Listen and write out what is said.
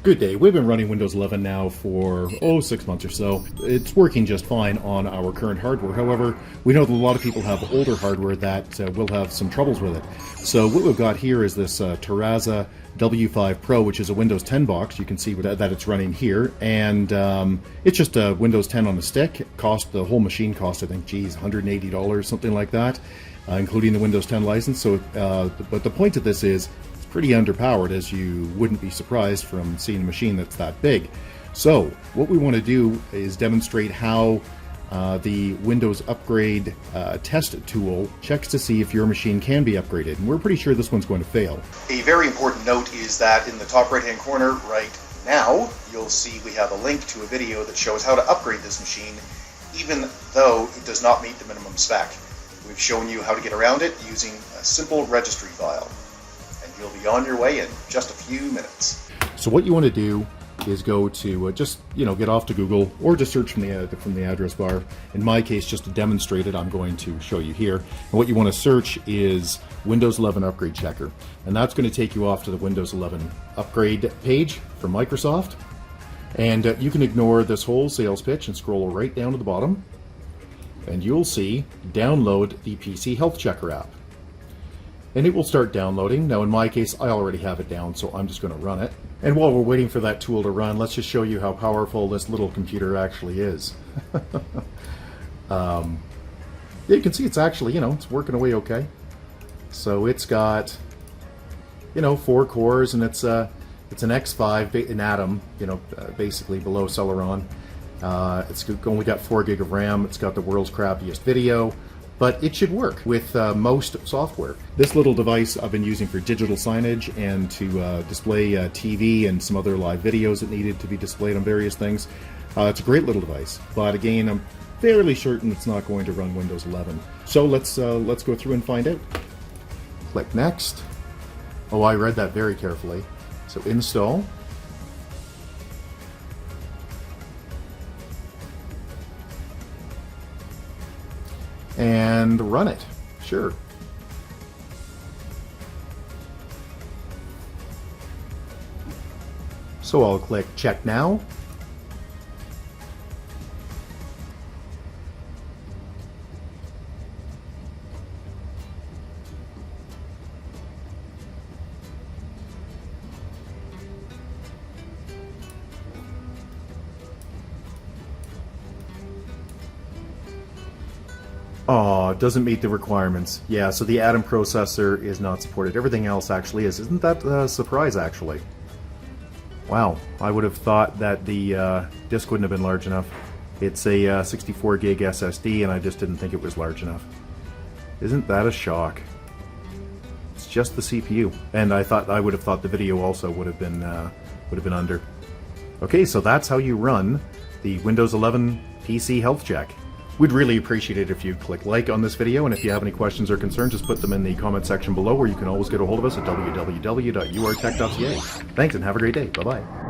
Good day. We've been running Windows 11 now for, 6 months or so. It's working just fine on our current hardware. However, we know that a lot of people have older hardware that will have some troubles with it. So what we've got here is this Terryza W5 Pro, which is a Windows 10 box. You can see that it's running here. And it's just a Windows 10 on a stick. The whole machine cost, I think, $180, something like that, including the Windows 10 license. So, but the point of this is, pretty underpowered, as you wouldn't be surprised from seeing a machine that's that big. So what we want to do is demonstrate how the Windows upgrade test tool checks to see if your machine can be upgraded, and we're pretty sure this one's going to fail. A very important note is that in the top right hand corner right now you'll see we have a link to a video that shows how to upgrade this machine even though it does not meet the minimum spec. We've shown you how to get around it using a simple registry file. You'll be on your way in just a few minutes. So what you want to do is go to get off to Google, or just search from the address bar. In my case, just to demonstrate it, I'm going to show you here. And what you want to search is Windows 11 Upgrade Checker, and that's going to take you off to the Windows 11 upgrade page from Microsoft. And you can ignore this whole sales pitch and scroll right down to the bottom, and you'll see download the PC Health Checker app. And it will start downloading. Now in my case, I already have it down, so I'm just going to run it. And while we're waiting for that tool to run, let's just show you how powerful this little computer actually is. Yeah, you can see it's actually, it's working away okay. So it's got, 4 cores, and it's an X5 in Atom, basically below Celeron. It's only got 4 gig of RAM. It's got the world's crappiest video. But it should work with most software. This little device I've been using for digital signage and to display TV and some other live videos that needed to be displayed on various things. It's a great little device, but again, I'm fairly certain it's not going to run Windows 11. So let's go through and find out. Click Next. Oh, I read that very carefully. So install. And run it. Sure. So I'll click Check Now. Oh, it doesn't meet the requirements. Yeah, so the Atom processor is not supported. Everything else actually is. Isn't that a surprise, actually? Wow, I would have thought that the disk wouldn't have been large enough. It's a 64 gig SSD, and I just didn't think it was large enough. Isn't that a shock? It's just the CPU, and I would have thought the video also would have been under. Okay, so that's how you run the Windows 11 PC Health Check. We'd really appreciate it if you click like on this video, and if you have any questions or concerns, just put them in the comment section below, or you can always get a hold of us at www.urtech.ca. Thanks, and have a great day. Bye-bye.